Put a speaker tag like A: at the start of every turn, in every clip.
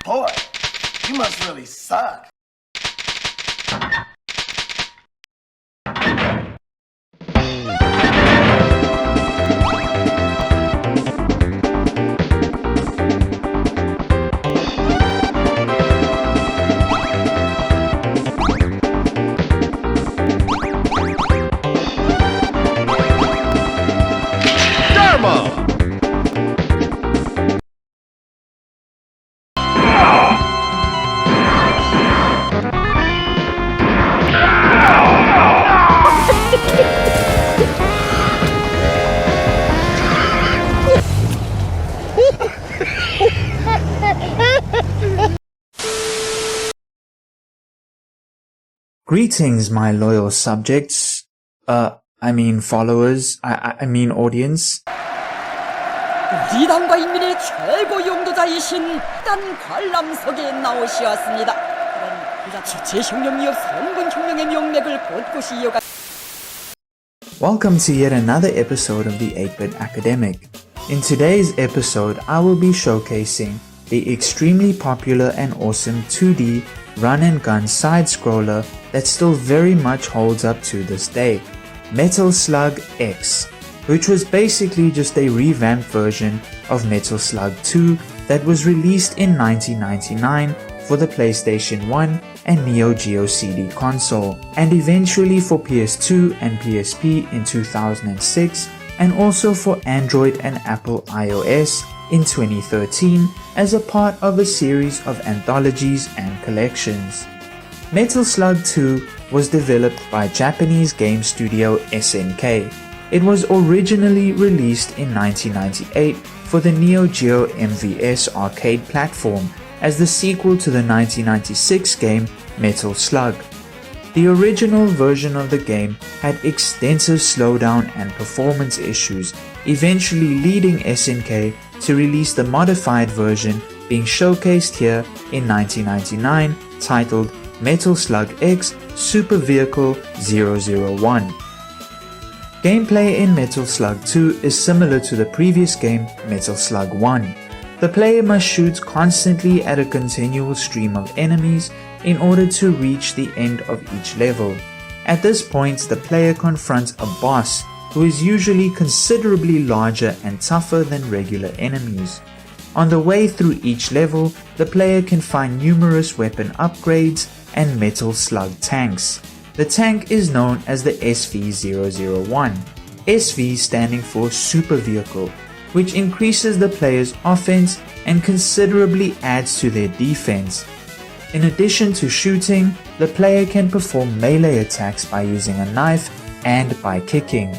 A: Boy, you must really suck.
B: Greetings, my loyal subjects. Followers. I mean audience.
C: 리당과 인민의 최고 용도자이신 단 관람석에 나오시었습니다. 제 형령이여 성군 혁명의 명맥을 곳곳이 이어가.
B: Welcome to yet another episode of the 8-Bit Academic. In today's episode, I will be showcasing the extremely popular and awesome 2D run-and-gun side-scroller that still very much holds up to this day, Metal Slug X, which was basically just a revamped version of Metal Slug 2 that was released in 1999 for the PlayStation 1 and Neo Geo CD console, and eventually for PS2 and PSP in 2006, and also for Android and Apple iOS in 2013 as a part of a series of anthologies and collections. Metal Slug 2 was developed by Japanese game studio SNK. It was originally released in 1998 for the Neo Geo MVS arcade platform as the sequel to the 1996 game Metal Slug. The original version of the game had extensive slowdown and performance issues, eventually leading SNK to release the modified version being showcased here in 1999 titled Metal Slug X Super Vehicle 001. Gameplay in Metal Slug 2 is similar to the previous game Metal Slug 1. The player must shoot constantly at a continual stream of enemies in order to reach the end of each level. At this point, the player confronts a boss who is usually considerably larger and tougher than regular enemies. On the way through each level, the player can find numerous weapon upgrades and Metal Slug tanks. The tank is known as the SV-001, SV standing for Super Vehicle, which increases the player's offense and considerably adds to their defense. In addition to shooting, the player can perform melee attacks by using a knife and by kicking.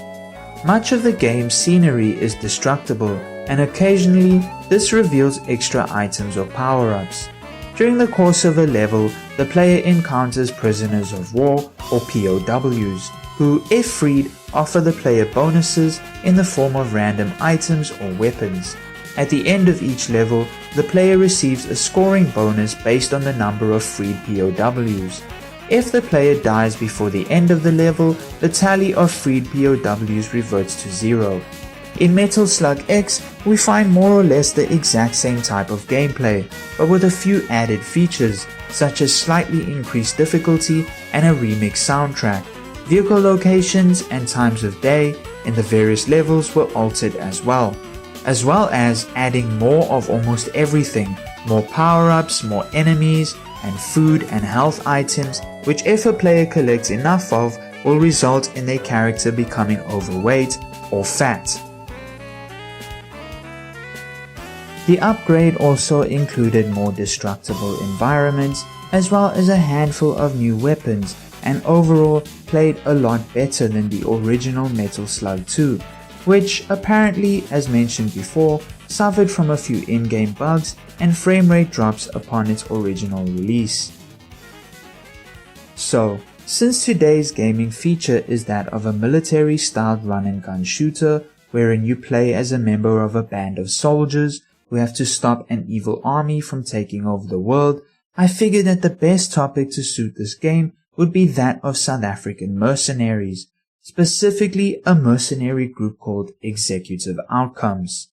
B: Much of the game's scenery is destructible, and occasionally this reveals extra items or power-ups. During the course of a level, the player encounters prisoners of war or POWs, who, if freed, offer the player bonuses in the form of random items or weapons. At the end of each level, the player receives a scoring bonus based on the number of freed POWs. If the player dies before the end of the level, the tally of freed POWs reverts to 0. In Metal Slug X, we find more or less the exact same type of gameplay, but with a few added features, such as slightly increased difficulty and a remixed soundtrack. Vehicle locations and times of day in the various levels were altered as well as adding more of almost everything, more power-ups, more enemies, and food and health items, which if a player collects enough of, will result in their character becoming overweight or fat. The upgrade also included more destructible environments, as well as a handful of new weapons, and overall played a lot better than the original Metal Slug 2, which apparently, as mentioned before, suffered from a few in-game bugs and frame rate drops upon its original release. So, since today's gaming feature is that of a military-styled run-and-gun shooter, wherein you play as a member of a band of soldiers who have to stop an evil army from taking over the world, I figured that the best topic to suit this game would be that of South African mercenaries, specifically a mercenary group called Executive Outcomes.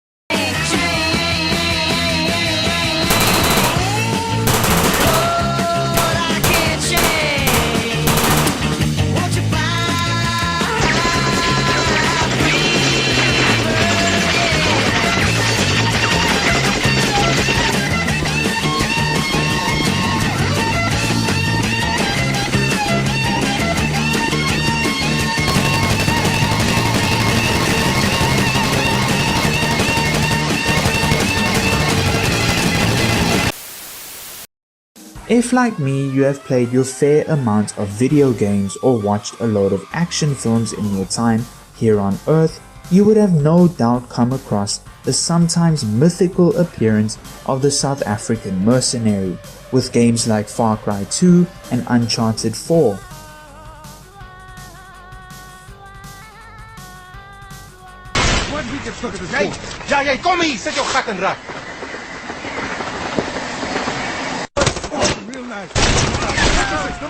B: If like me you have played your fair amount of video games or watched a lot of action films in your time here on Earth, you would have no doubt come across the sometimes mythical appearance of the South African mercenary, with games like Far Cry 2 and Uncharted 4.
D: Jy, kom hier, sit jou gat in rak.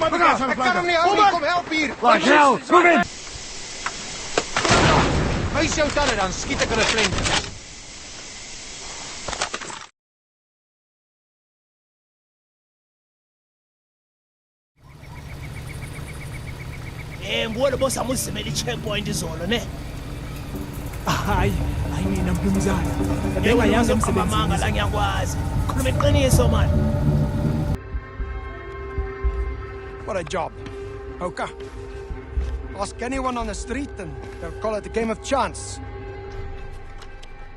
D: Ek kan hom nie hou nie, kom help hier.
A: Like hell, move in!
D: Wys jou talle dan, skiet ek hulle klem.
A: Mbona boss amusimela i-checkpoint izolo ne?
E: Hayi mina mphumzana.
A: Bengayazi umsebenzi la ngiyakwazi. Khuluma iqiniso man.
D: What a job. Okay. Ask anyone on the street and they'll call it a game of chance.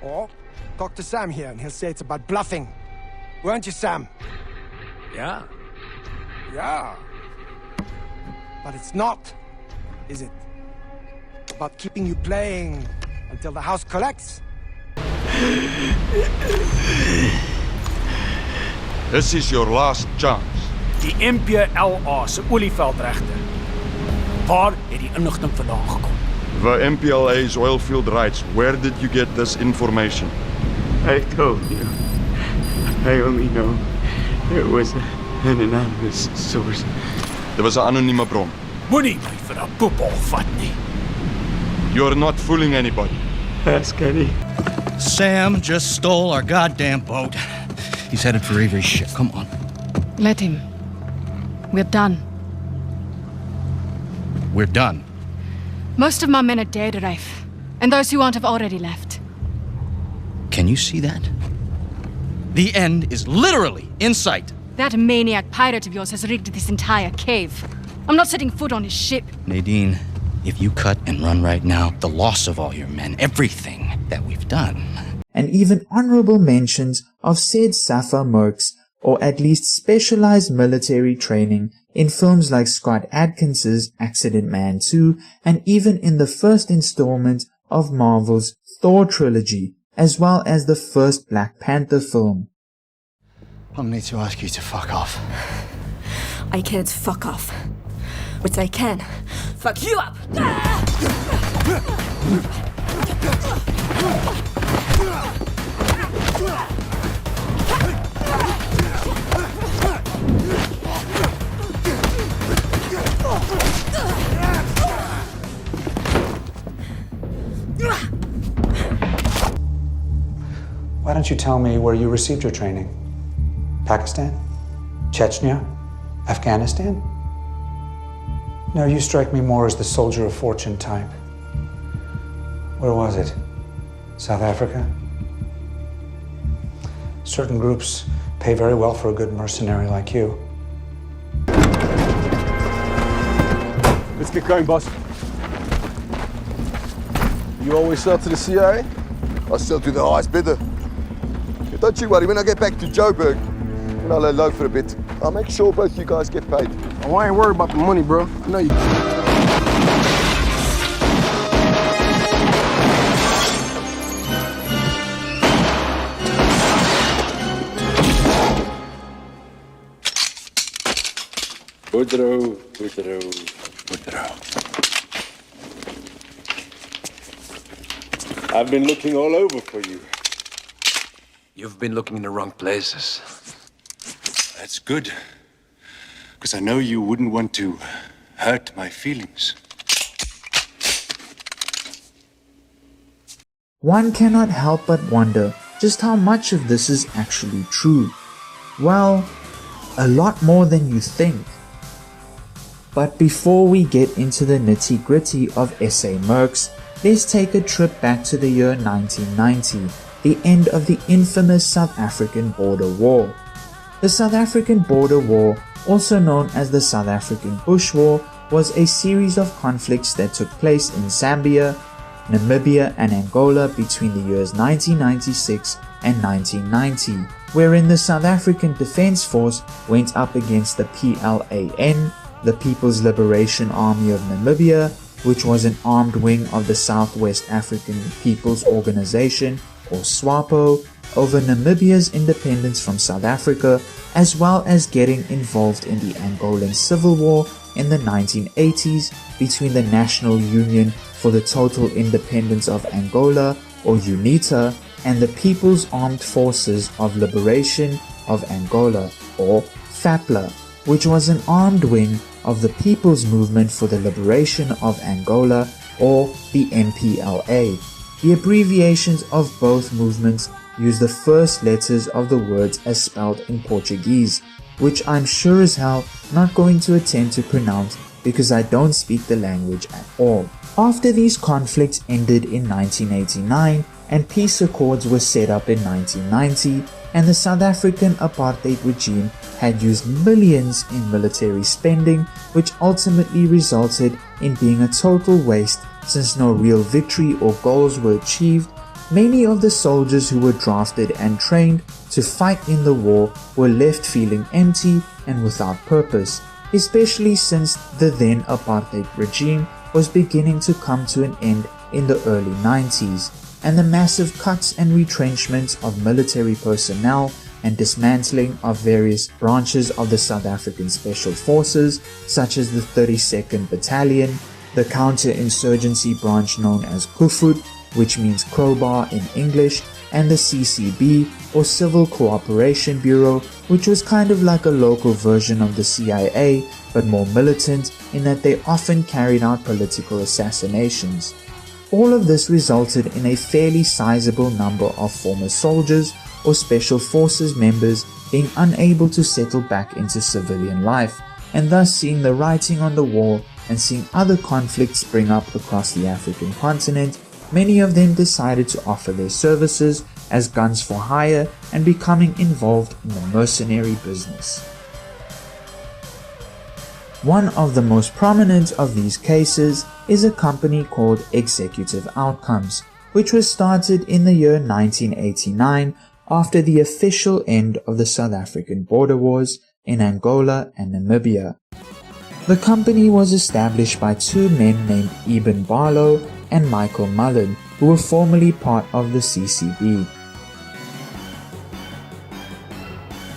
D: Or talk to Sam here and he'll say it's about bluffing. Weren't you, Sam?
E: Ja.
D: Yeah. But it's not, is it? About keeping you playing until the house collects?
F: This is your last chance.
E: Die MPLA se olieveldregte. Waar het die inligting vandaan gekom?
F: The MPLA's oilfield rights. Where did you get this information?
G: I told you. I only know there was an anonymous source.
F: There was 'n anonieme bron.
E: Moenie my vir 'n poepel vat nie.
F: You're not fooling anybody.
G: Ask Eddie.
H: Sam just stole our goddamn boat. He's headed for Avery's ship. Come on.
I: Let him. We're done.
H: We're done.
I: Most of my men are dead, Rafe. And those who aren't have already left.
H: Can you see that? The end is literally in sight.
I: That maniac pirate of yours has rigged this entire cave. I'm not setting foot on his ship.
H: Nadine, if you cut and run right now, the loss of all your men, everything that we've done.
B: And even honorable mentions of said Safa mercs, or at least specialized military training in films like Scott Adkins's Accident Man 2 and even in the first installment of Marvel's Thor trilogy, as well as the first Black Panther film.
H: I'll need to ask you to fuck off.
J: I can't fuck off. But I can fuck you up!
K: Why don't you tell me where you received your training? Pakistan? Chechnya? Afghanistan? No, you strike me more as the soldier of fortune type. Where was it? South Africa? Certain groups pay very well for a good mercenary like you.
L: Let's get going, boss. You always sell to the CIA?
M: I sell to the highest bidder. Don't you worry, when I get back to Joburg, and I'll lay low for a bit, I'll make sure both you guys get paid.
L: Oh, I ain't worried about the money, bro. I know you.
G: Woodrow, Woodrow, Woodrow. I've been looking all over for you.
N: You've been looking in the wrong places.
O: That's good. Because I know you wouldn't want to hurt my feelings.
B: One cannot help but wonder just how much of this is actually true. Well, a lot more than you think. But before we get into the nitty-gritty of SA Mercs, let's take a trip back to the year 1990, the end of the infamous South African Border War. The South African Border War, also known as the South African Bush War, was a series of conflicts that took place in Zambia, Namibia and Angola between the years 1996 and 1990, wherein the South African Defence Force went up against the PLAN, the People's Liberation Army of Namibia, which was an armed wing of the Southwest African People's Organization, or SWAPO, over Namibia's independence from South Africa, as well as getting involved in the Angolan Civil War in the 1980s between the National Union for the Total Independence of Angola, or UNITA, and the People's Armed Forces of Liberation of Angola, or FAPLA, which was an armed wing of the People's Movement for the Liberation of Angola, or the MPLA. The abbreviations of both movements use the first letters of the words as spelled in Portuguese, which I'm sure as hell not going to attempt to pronounce because I don't speak the language at all. After these conflicts ended in 1989 and peace accords were set up in 1990, and the South African apartheid regime had used millions in military spending, which ultimately resulted in being a total waste since no real victory or goals were achieved. Many of the soldiers who were drafted and trained to fight in the war were left feeling empty and without purpose, especially since the then apartheid regime was beginning to come to an end in the early 90s, and the massive cuts and retrenchments of military personnel and dismantling of various branches of the South African Special Forces, such as the 32nd Battalion, the counter-insurgency branch known as KUFUT, which means crowbar in English, and the CCB, or Civil Cooperation Bureau, which was kind of like a local version of the CIA, but more militant in that they often carried out political assassinations. All of this resulted in a fairly sizable number of former soldiers or Special Forces members being unable to settle back into civilian life, and thus seeing the writing on the wall and seeing other conflicts spring up across the African continent. Many of them decided to offer their services as guns for hire and becoming involved in the mercenary business. One of the most prominent of these cases is a company called Executive Outcomes, which was started in the year 1989 after the official end of the South African border wars in Angola and Namibia. The company was established by two men named Eben Barlow and Michael Mullen, who were formerly part of the CCB.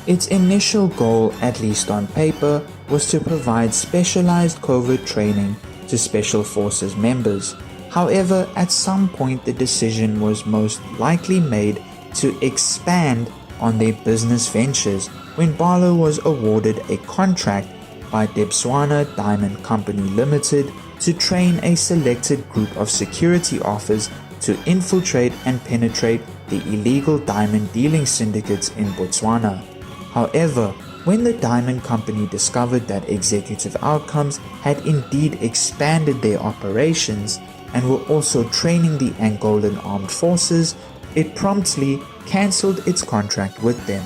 B: Its initial goal, at least on paper, was to provide specialized covert training to Special Forces members. However, at some point the decision was most likely made to expand on their business ventures when Barlow was awarded a contract by Debswana Diamond Company Limited to train a selected group of security officers to infiltrate and penetrate the illegal diamond dealing syndicates in Botswana. However, when the Diamond Company discovered that Executive Outcomes had indeed expanded their operations and were also training the Angolan armed forces, it promptly cancelled its contract with them.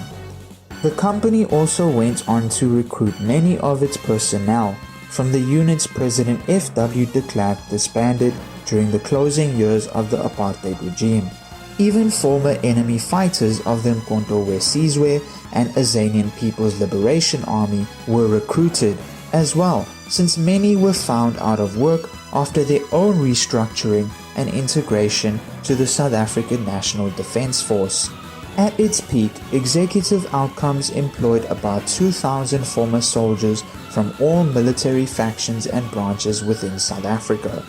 B: The company also went on to recruit many of its personnel from the units President F.W. de Klerk disbanded during the closing years of the apartheid regime. Even former enemy fighters of the Mkonto Wesizwe and Azanian People's Liberation Army were recruited as well, since many were found out of work after their own restructuring and integration to the South African National Defence Force. At its peak, Executive Outcomes employed about 2,000 former soldiers from all military factions and branches within South Africa.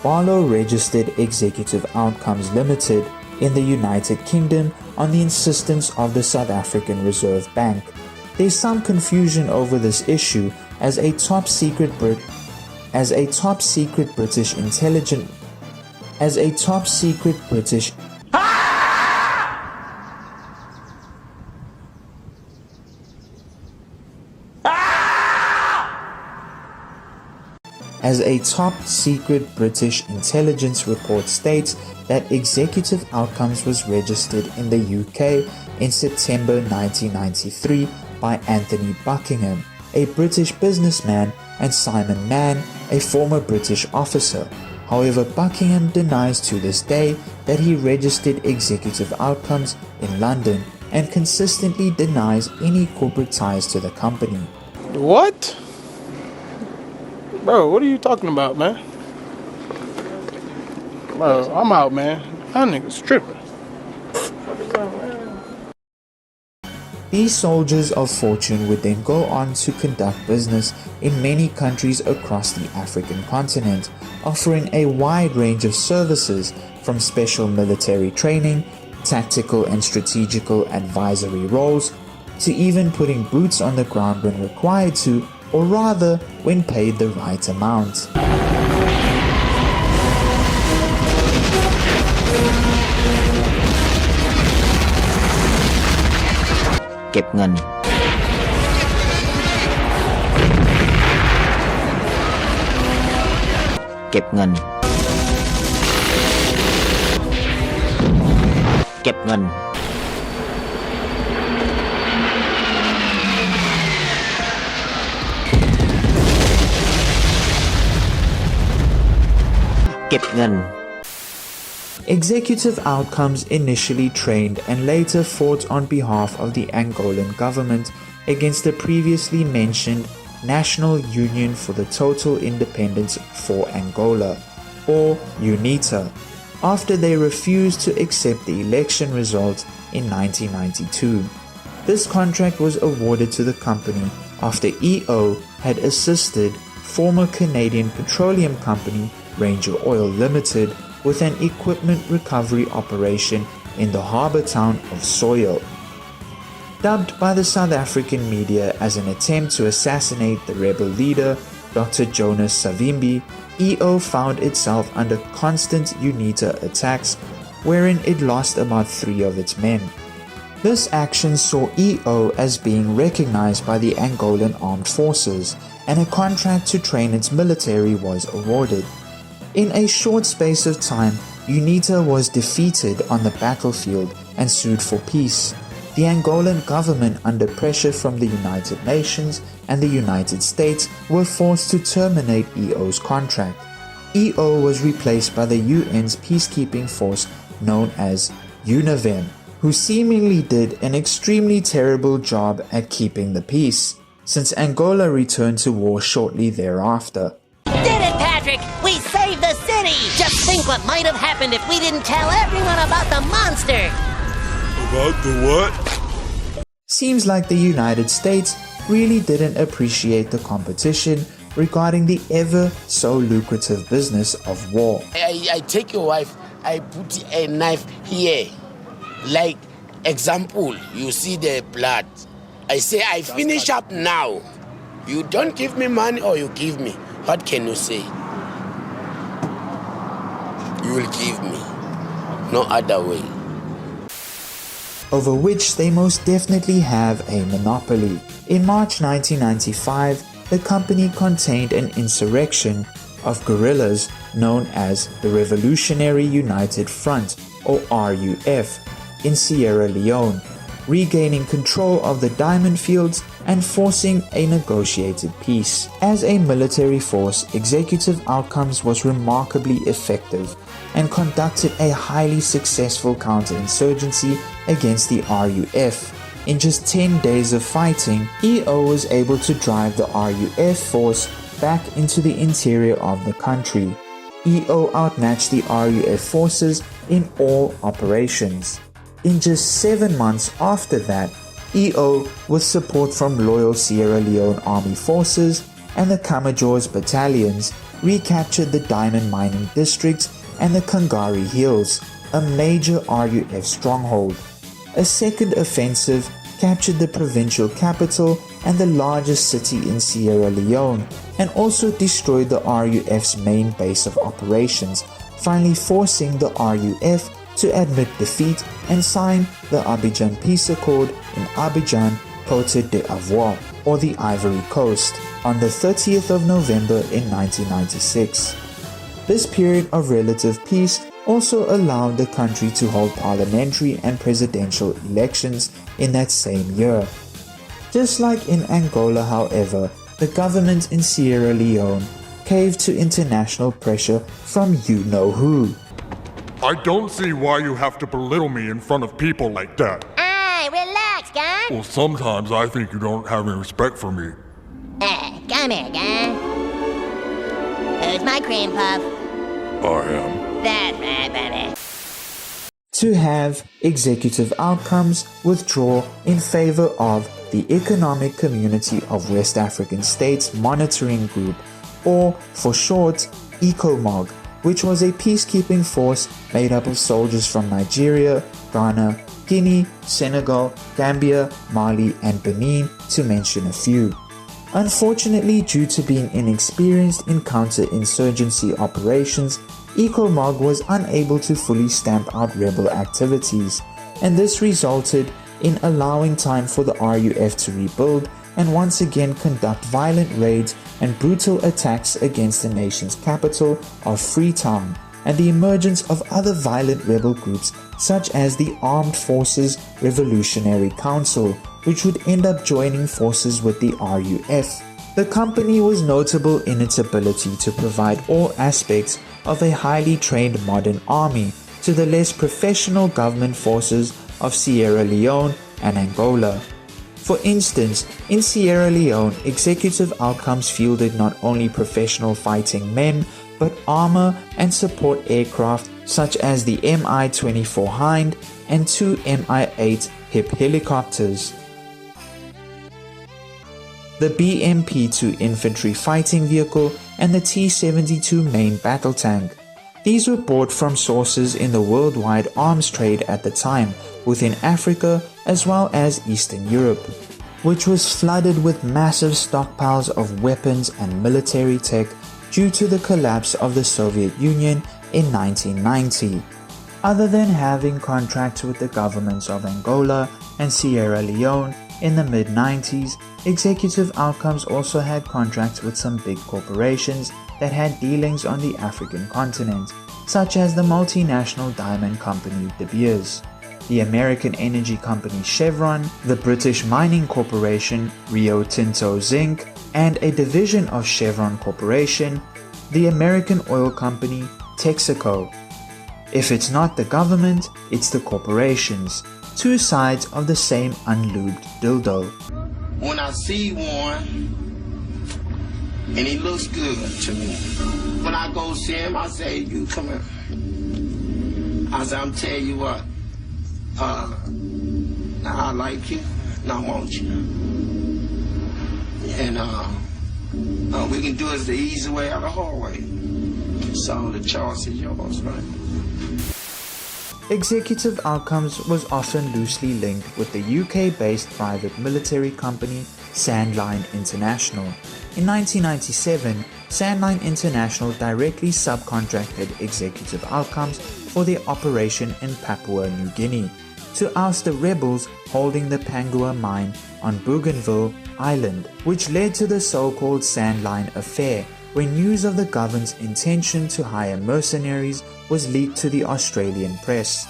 B: Barlow registered Executive Outcomes Limited in the United Kingdom on the insistence of the South African Reserve Bank. There's some confusion over this issue as a top secret British intelligence as a top secret British As a top secret British intelligence report states that Executive Outcomes was registered in the UK in September 1993 by Anthony Buckingham, a British businessman, and Simon Mann, a former British officer. However, Buckingham denies to this day that he registered Executive Outcomes in London and consistently denies any corporate ties to the company.
P: What? Bro, what are you talking about, man? Bro, I'm out, man. That nigga's tripping.
B: These soldiers of fortune would then go on to conduct business in many countries across the African continent, offering a wide range of services from special military training, tactical and strategical advisory roles, to even putting boots on the ground when required to, or rather, when paid the right amount.
Q: Ghép ngân. Ghép ngân. Ghép ngân. Ghép ngân.
B: Executive Outcomes initially trained and later fought on behalf of the Angolan government against the previously mentioned National Union for the Total Independence for Angola, or UNITA, after they refused to accept the election results in 1992. This contract was awarded to the company after EO had assisted former Canadian petroleum company Ranger Oil Limited with an equipment recovery operation in the harbour town of Soyo. Dubbed by the South African media as an attempt to assassinate the rebel leader, Dr. Jonas Savimbi, EO found itself under constant UNITA attacks, wherein it lost about 3 of its men. This action saw EO as being recognized by the Angolan armed forces, and a contract to train its military was awarded. In a short space of time, UNITA was defeated on the battlefield and sued for peace. The Angolan government, under pressure from the United Nations and the United States, were forced to terminate EO's contract. EO was replaced by the UN's peacekeeping force known as UNIVEM, who seemingly did an extremely terrible job at keeping the peace, since Angola returned to war shortly thereafter.
R: Did it, Patrick! We saved the city! Just think what might have happened if we didn't tell everyone about the monster!
F: About the what?
B: Seems like the United States really didn't appreciate the competition regarding the ever so lucrative business of war.
S: I take your wife, I put a knife here. Like, example, you see the blood. I say, I finish up now. You don't give me money or you give me. What can you say? You will give me. No other way.
B: Over which they most definitely have a monopoly. In March 1995, the company contained an insurrection of guerrillas known as the Revolutionary United Front, or RUF, in Sierra Leone, regaining control of the diamond fields and forcing a negotiated peace. As a military force, Executive Outcomes was remarkably effective and conducted a highly successful counterinsurgency against the RUF. In just 10 days of fighting, EO was able to drive the RUF force back into the interior of the country. EO outmatched the RUF forces in all operations. In just 7 months after that, EO, with support from loyal Sierra Leone army forces and the Kamajors battalions, recaptured the diamond mining districts and the Kangari Hills, a major RUF stronghold. A second offensive captured the provincial capital and the largest city in Sierra Leone, and also destroyed the RUF's main base of operations, finally forcing the RUF to admit defeat and sign the Abidjan Peace Accord in Abidjan, Cote d'Ivoire, or the Ivory Coast, on the 30th of November in 1996. This period of relative peace also allowed the country to hold parliamentary and presidential elections in that same year. Just like in Angola, however, the government in Sierra Leone caved to international pressure from you-know-who.
T: I don't see why you have to belittle me in front of people like that.
R: Hey, relax, guy.
T: Well, sometimes I think you don't have any respect for me.
R: Come here, guy. Who's my cream puff?
T: I am.
R: That's right, buddy.
B: To have executive outcomes withdraw in favor of the Economic Community of West African States Monitoring Group, or for short, ECOMOG, which was a peacekeeping force made up of soldiers from Nigeria, Ghana, Guinea, Senegal, Gambia, Mali, and Benin, to mention a few. Unfortunately, due to being inexperienced in counterinsurgency operations, ECOMOG was unable to fully stamp out rebel activities, and this resulted in allowing time for the RUF to rebuild and once again conduct violent raids and brutal attacks against the nation's capital of Freetown, and the emergence of other violent rebel groups such as the Armed Forces Revolutionary Council, which would end up joining forces with the RUF. The company was notable in its ability to provide all aspects of a highly trained modern army to the less professional government forces of Sierra Leone and Angola. For instance, in Sierra Leone, executive outcomes fielded not only professional fighting men, but armor and support aircraft such as the Mi-24 Hind and 2 Mi-8 HIP helicopters. The BMP-2 infantry fighting vehicle and the T-72 main battle tank. These were bought from sources in the worldwide arms trade at the time, within Africa as well as Eastern Europe, which was flooded with massive stockpiles of weapons and military tech due to the collapse of the Soviet Union in 1990. Other than having contracts with the governments of Angola and Sierra Leone in the mid-90s, Executive Outcomes also had contracts with some big corporations that had dealings on the African continent, such as the multinational diamond company De Beers, the American energy company Chevron, the British mining corporation Rio Tinto Zinc, and a division of Chevron Corporation, the American oil company Texaco. If it's not the government, it's the corporations, two sides of the same unlubed dildo.
S: When I see one, and he looks good to me, when I go see him, I say, you come here. I say, I'm telling you what, I like you, and I want you. And we can do it the easy way or the hard way. So the choice is yours, right?
B: Executive Outcomes was often loosely linked with the UK-based private military company Sandline International. In 1997, Sandline International directly subcontracted Executive Outcomes for their operation in Papua New Guinea to oust the rebels holding the Pangua mine on Bougainville Island, which led to the so-called Sandline Affair, when news of the government's intention to hire mercenaries was leaked to the Australian press.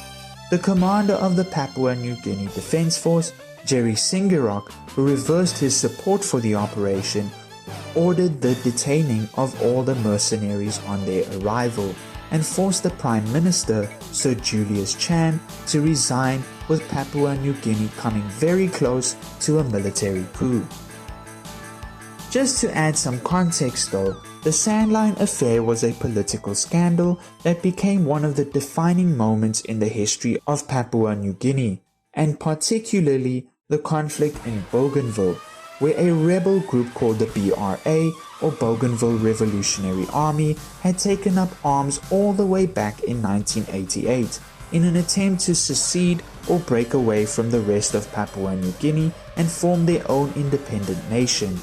B: The commander of the Papua New Guinea Defence Force, Jerry Singarok, who reversed his support for the operation, ordered the detaining of all the mercenaries on their arrival and forced the Prime Minister, Sir Julius Chan, to resign, with Papua New Guinea coming very close to a military coup. Just to add some context though, the Sandline Affair was a political scandal that became one of the defining moments in the history of Papua New Guinea, and particularly the conflict in Bougainville, where a rebel group called the BRA, or Bougainville Revolutionary Army, had taken up arms all the way back in 1988 in an attempt to secede or break away from the rest of Papua New Guinea and form their own independent nation.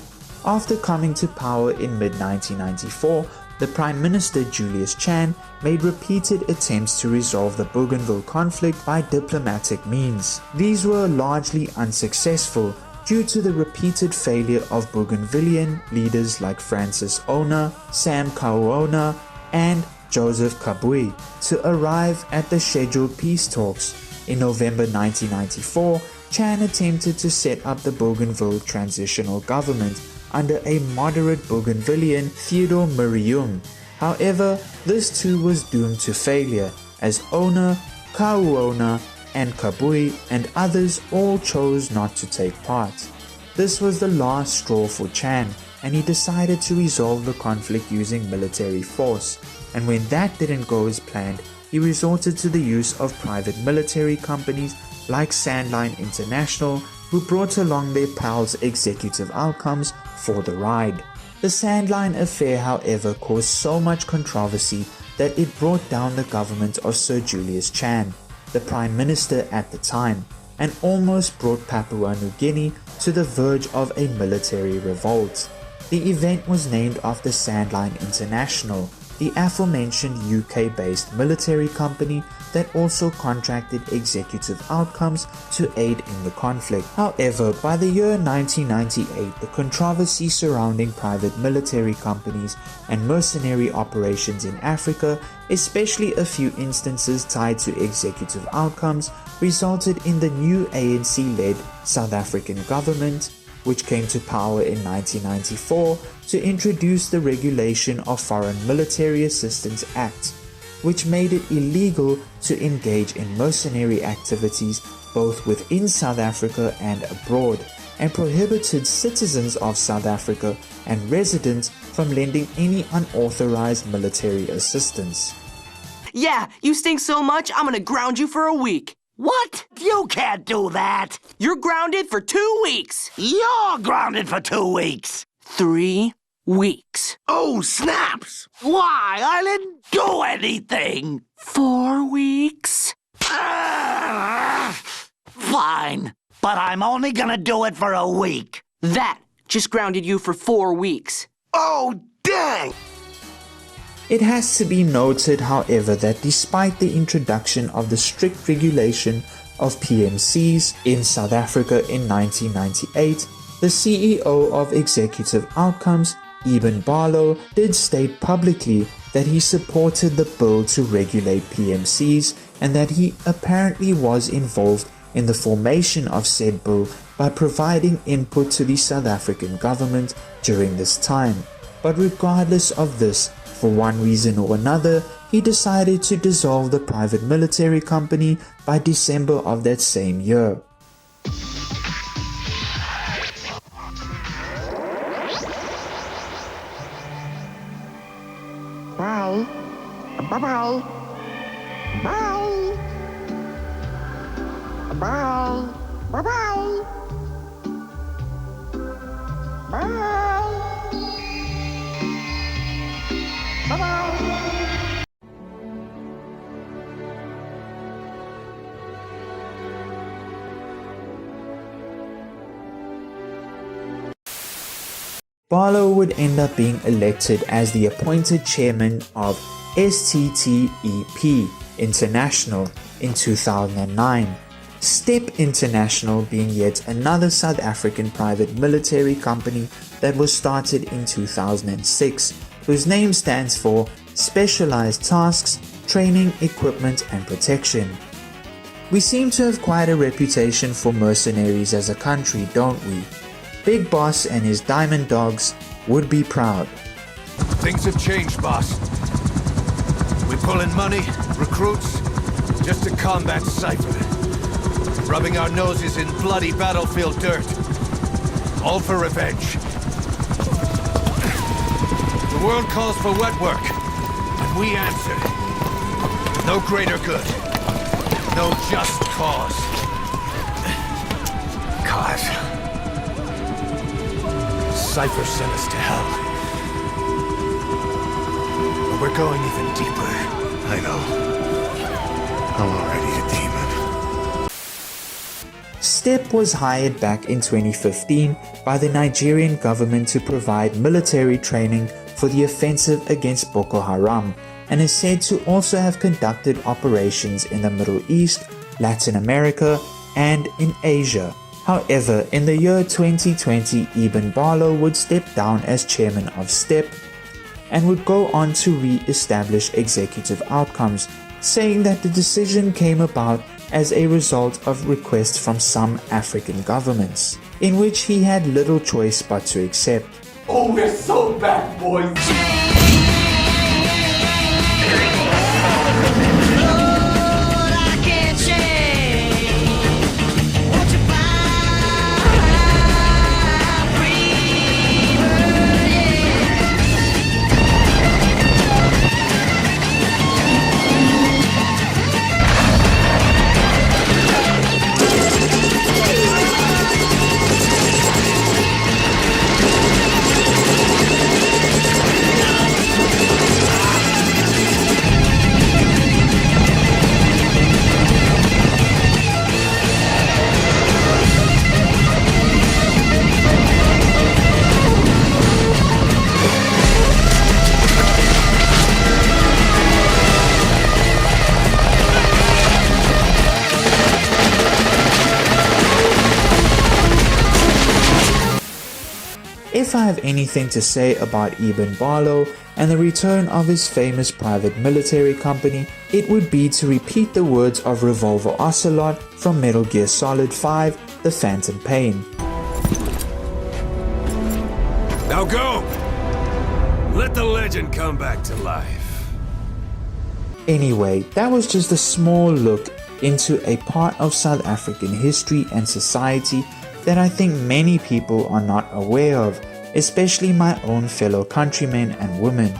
B: After coming to power in mid-1994, the Prime Minister Julius Chan made repeated attempts to resolve the Bougainville conflict by diplomatic means. These were largely unsuccessful due to the repeated failure of Bougainvillean leaders like Francis Ona, Sam Kauona, and Joseph Kabui to arrive at the scheduled peace talks. In November 1994, Chan attempted to set up the Bougainville Transitional Government under a moderate Bougainvillean Theodore Miriam. However, this too was doomed to failure as Ona, Kauona, and Kabui and others all chose not to take part. This was the last straw for Chan, and he decided to resolve the conflict using military force. And when that didn't go as planned, he resorted to the use of private military companies like Sandline International, who brought along their pals' executive outcomes for the ride. The Sandline Affair, however, caused so much controversy that it brought down the government of Sir Julius Chan, the Prime Minister at the time, and almost brought Papua New Guinea to the verge of a military revolt. The event was named after Sandline International, the aforementioned UK-based military company that also contracted executive outcomes to aid in the conflict. However, by the year 1998, the controversy surrounding private military companies and mercenary operations in Africa, especially a few instances tied to executive outcomes, resulted in the new ANC-led South African government, which came to power in 1994 to introduce the Regulation of Foreign Military Assistance Act, which made it illegal to engage in mercenary activities both within South Africa and abroad, and prohibited citizens of South Africa and residents from lending any unauthorized military assistance.
A: Yeah, you stink so much, I'm gonna ground you for a week. What? You can't do that. You're grounded for 2 weeks. You're grounded for 2 weeks. 3 weeks. Oh, snaps! Why? I didn't do anything. 4 weeks. Fine, but I'm only gonna do it for a week. That just grounded you for 4 weeks. Oh, dang!
B: It has to be noted, however, that despite the introduction of the strict regulation of PMCs in South Africa in 1998, the CEO of Executive Outcomes, Eben Barlow, did state publicly that he supported the bill to regulate PMCs and that he apparently was involved in the formation of said bill by providing input to the South African government during this time. But regardless of this, for one reason or another, he decided to dissolve the private military company by December of that same year.
U: Bye. Bye-bye. Bye. Bye. Bye-bye. Bye.
B: Barlow would end up being elected as the appointed chairman of STTEP International in 2009. STEP International being yet another South African private military company that was started in 2006, whose name stands for Specialized Tasks, Training, Equipment and Protection. We seem to have quite a reputation for mercenaries as a country, don't we? Big Boss and his Diamond Dogs would be proud.
O: Things have changed, boss. We pull in money, recruits, just to combat Cypher. Rubbing our noses in bloody battlefield dirt. All for revenge. The world calls for wet work, and we answer. No greater good. No just cause. God. Cypher sent us to hell. But we're going even deeper. I know. I'm already a demon.
B: STEP was hired back in 2015 by the Nigerian government to provide military training for the offensive against Boko Haram and is said to also have conducted operations in the Middle East, Latin America, and in Asia. However, in the year 2020, Ibn Barlow would step down as chairman of STEP and would go on to re-establish executive outcomes, saying that the decision came about as a result of requests from some African governments, in which he had little choice but to accept.
C: Oh, we're so back, boys!
B: If I have anything to say about Ibn Barlow and the return of his famous private military company, it would be to repeat the words of Revolver Ocelot from Metal Gear Solid 5, The Phantom Pain.
O: Now go! Let the legend come back to life.
B: Anyway, that was just a small look into a part of South African history and society that I think many people are not aware of, especially my own fellow countrymen and women.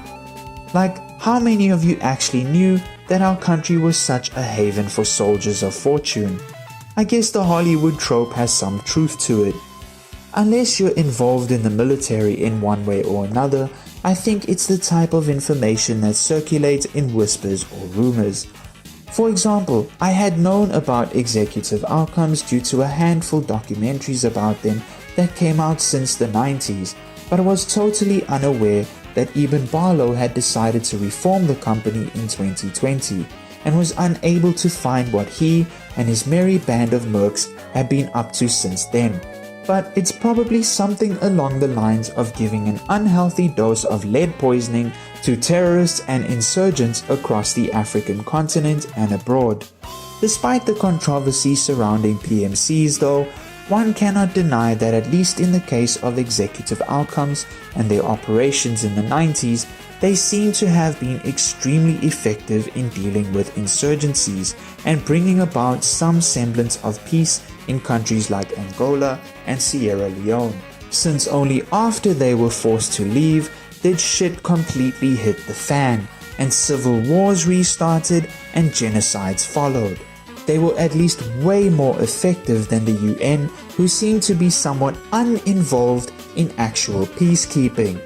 B: Like, how many of you actually knew that our country was such a haven for soldiers of fortune? I guess the Hollywood trope has some truth to it. Unless you're involved in the military in one way or another, I think it's the type of information that circulates in whispers or rumors. For example, I had known about executive outcomes due to a handful documentaries about them that came out since the 90s, but I was totally unaware that Ibn Barlow had decided to reform the company in 2020 and was unable to find what he and his merry band of mercs had been up to since then. But it's probably something along the lines of giving an unhealthy dose of lead poisoning to terrorists and insurgents across the African continent and abroad. Despite the controversy surrounding PMCs though, one cannot deny that at least in the case of executive outcomes and their operations in the 90s, they seem to have been extremely effective in dealing with insurgencies and bringing about some semblance of peace in countries like Angola and Sierra Leone, since only after they were forced to leave did shit completely hit the fan and civil wars restarted and genocides followed. They were at least way more effective than the UN, who seem to be somewhat uninvolved in actual peacekeeping.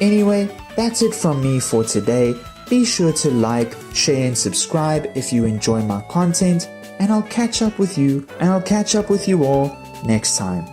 B: Anyway, that's it from me for today. Be sure to like, share and subscribe if you enjoy my content, and I'll catch up with you all next time.